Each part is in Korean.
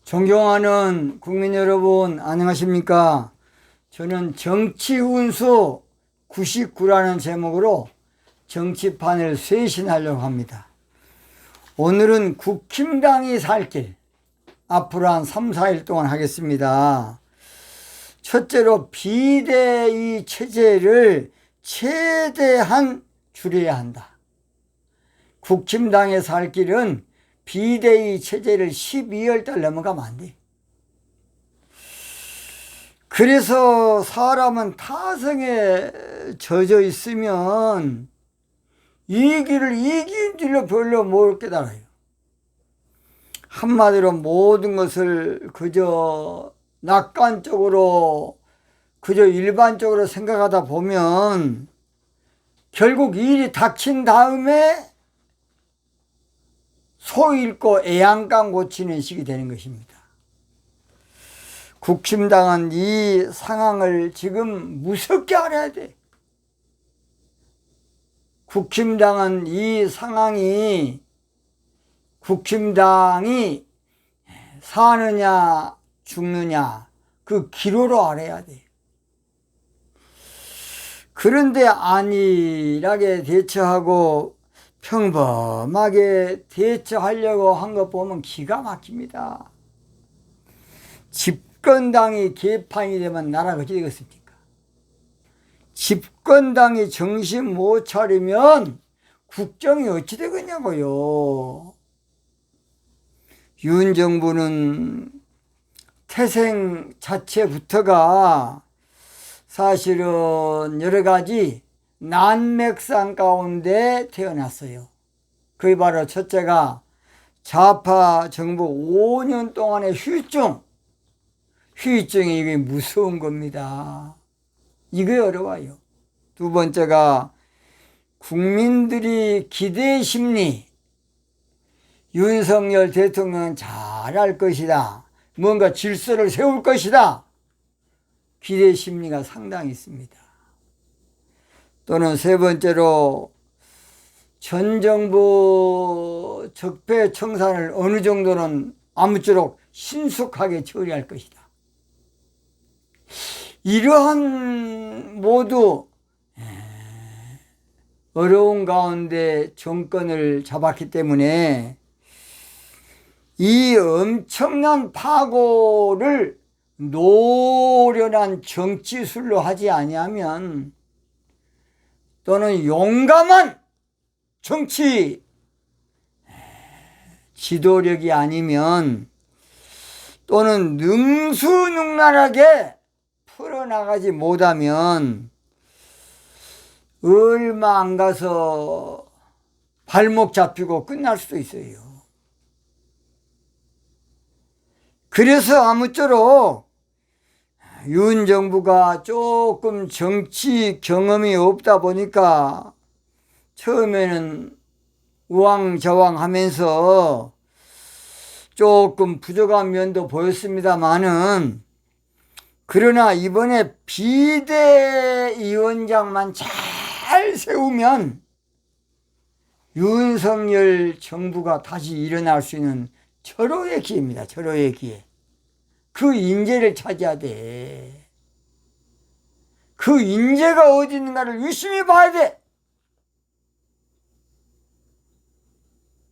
존경하는 국민 여러분, 안녕하십니까? 저는 정치운수 99라는 제목으로 정치판을 쇄신하려고 합니다. 오늘은 국힘당이 살 길, 앞으로 한 3, 4일 동안 하겠습니다. 첫째로 비대위 체제를 최대한 줄여야 한다. 국힘당의 살 길은 비대위 체제를 12월 달 넘어가면 안 돼. 그래서 사람은 타성에 젖어 있으면 이 길을 이긴 줄로 별로 못 깨달아요. 한마디로 모든 것을 그저 낙관적으로 그저 일반적으로 생각하다 보면 결국 일이 닥친 다음에 소 잃고 애양간 고치는 식이 되는 것입니다. 국힘당은 이 상황을 지금 무섭게 알아야 돼. 국힘당은 이 상황이 국힘당이 사느냐 죽느냐 그 기로로 알아야 돼. 그런데 안일하게 대처하고 평범하게 대처하려고 한 것 보면 기가 막힙니다. 집권당이 개판이 되면 나라가 어찌 되겠습니까? 집권당이 정신 못 차리면 국정이 어찌 되겠냐고요. 윤 정부는 태생 자체부터가 사실은 여러 가지 난맥상 가운데 태어났어요. 그게 바로 첫째가 좌파 정부 5년 동안의 휴증. 휴증이 이게 무서운 겁니다. 이게 어려워요. 두 번째가 국민들이 기대 심리. 윤석열 대통령은 잘할 것이다. 뭔가 질서를 세울 것이다. 기대 심리가 상당히 있습니다. 또는 세 번째로 전 정부 적폐청산을 어느 정도는 아무쪼록 신속하게 처리할 것이다. 이러한 모두 어려운 가운데 정권을 잡았기 때문에 이 엄청난 파고를 노련한 정치술로 하지 아니하면 또는 용감한 정치 지도력이 아니면 또는 능수능란하게 풀어나가지 못하면 얼마 안 가서 발목 잡히고 끝날 수도 있어요. 그래서 아무쪼록 윤 정부가 조금 정치 경험이 없다 보니까 처음에는 우왕좌왕 하면서 조금 부족한 면도 보였습니다만은 그러나 이번에 비대위원장만 잘 세우면 윤석열 정부가 다시 일어날 수 있는 절호의 기회입니다. 절호의 기회. 그 인재를 찾아야 돼. 그 인재가 어디 있는가를 유심히 봐야 돼.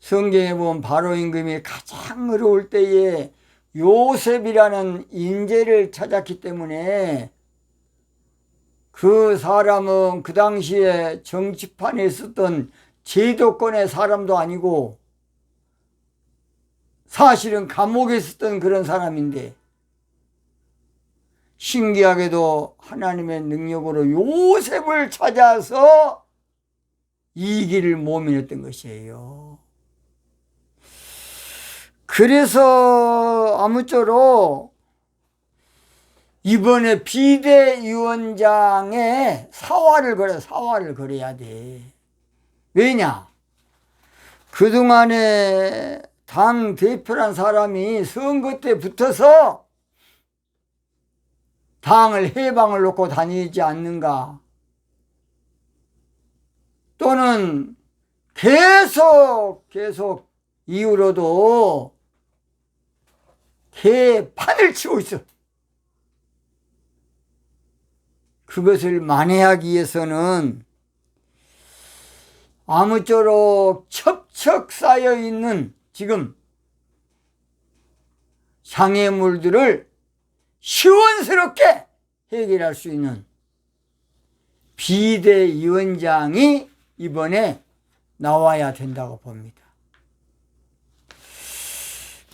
성경에 보면 바로 임금이 가장 어려울 때에 요셉이라는 인재를 찾았기 때문에 그 사람은 그 당시에 정치판에 있었던 제도권의 사람도 아니고 사실은 감옥에 있었던 그런 사람인데 신기하게도 하나님의 능력으로 요셉을 찾아서 이 길을 모면했던 것이에요. 그래서 아무쪼록 이번에 비대위원장에 사활을 걸어야 돼. 왜냐? 그동안에 당 대표란 사람이 선거 때 붙어서 당을 해방을 놓고 다니지 않는가? 또는 계속 이후로도 개판을 치고 있어. 그것을 만회하기 위해서는 아무쪼록 척척 쌓여있는 지금 장애물들을 시원스럽게 해결할 수 있는 비대위원장이 이번에 나와야 된다고 봅니다.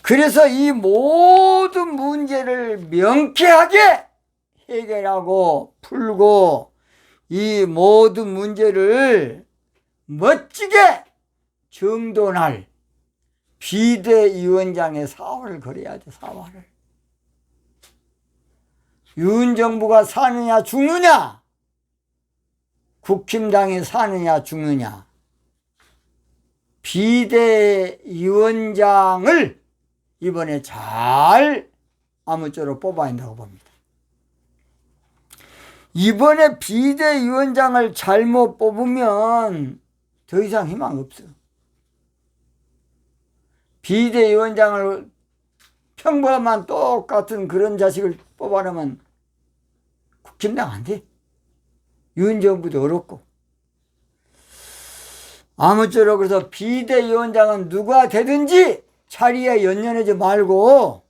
그래서 이 모든 문제를 명쾌하게 해결하고 풀고 이 모든 문제를 멋지게 정돈할 비대위원장의 사활을 걸어야 돼. 사활을. 윤 정부가 사느냐 죽느냐, 국힘당이 사느냐 죽느냐, 비대위원장을 이번에 잘 아무쪼록 뽑아야 한다고 봅니다. 이번에 비대위원장을 잘못 뽑으면 더 이상 희망 없어. 비대위원장을 평범한 똑같은 그런 자식을 뽑아내면 국힘당 안 돼. 윤 정부도 어렵고. 아무쪼록 그래서 비대위원장은 누가 되든지 자리에 연연하지 말고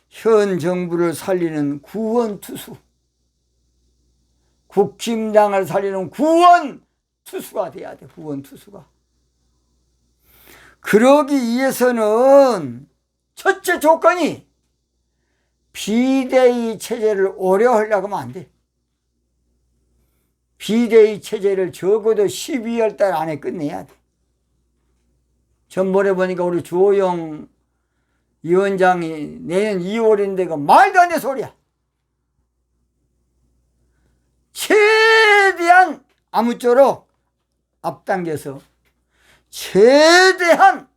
현 정부를 살리는 구원투수, 국힘당을 살리는 구원투수가 돼야 돼. 구원투수가. 그러기 위해서는 첫째 조건이 비대위 체제를 오래 하려고 하면 안 돼. 비대위 체제를 적어도 12월 달 안에 끝내야 돼. 전번에 보니까 우리 주호영 위원장이 내년 2월인데 그 말도 안 되는 소리야. 최대한 아무쪼록 앞당겨서 최대한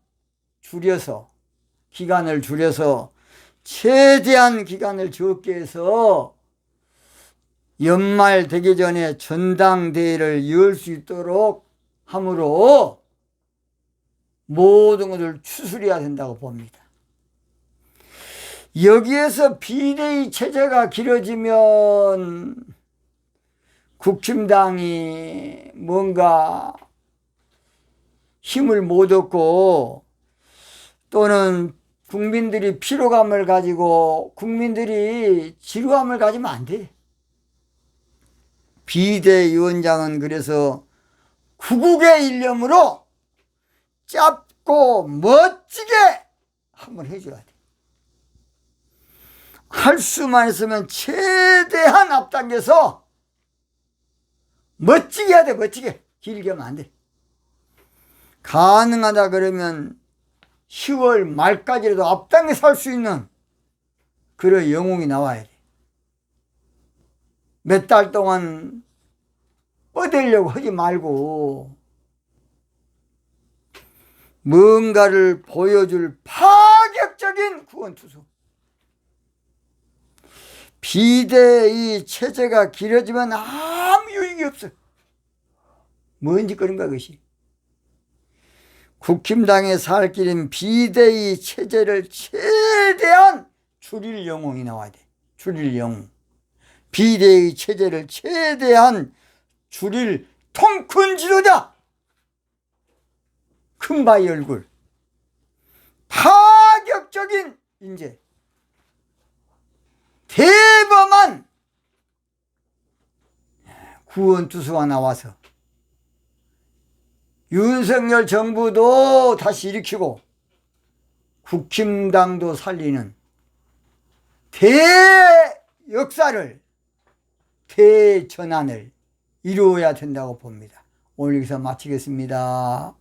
줄여서 기간을 줄여서 최대한 기간을 적게 해서 연말 되기 전에 전당대회를 열 수 있도록 함으로 모든 것을 추스려야 된다고 봅니다. 여기에서 비대위 체제가 길어지면 국힘당이 뭔가 힘을 못 얻고 또는 국민들이 피로감을 가지고 국민들이 지루함을 가지면 안 돼. 비대위원장은 그래서 구국의 일념으로 짧고 멋지게 한번 해줘야 돼. 할 수만 있으면 최대한 앞당겨서 멋지게 해야 돼. 멋지게. 길게 하면 안 돼. 가능하다 그러면 10월 말까지라도 앞당겨서 할 수 있는 그런 영웅이 나와야 돼. 몇 달 동안 뻗으려고 하지 말고 뭔가를 보여줄 파격적인 구원투수. 비대위 체제가 길어지면 아무 유익이 없어. 뭔지 그런 거야 그것이. 국힘당의 살 길인 비대위 체제를 최대한 줄일 영웅이 나와야 돼. 줄일 영웅. 비대위 체제를 최대한 줄일 통 큰 지도자. 큰 바위 얼굴. 파격적인 인재. 대범한 구원투수가 나와서 윤석열 정부도 다시 일으키고 국힘당도 살리는 대역사를, 대전환을 이루어야 된다고 봅니다. 오늘 여기서 마치겠습니다.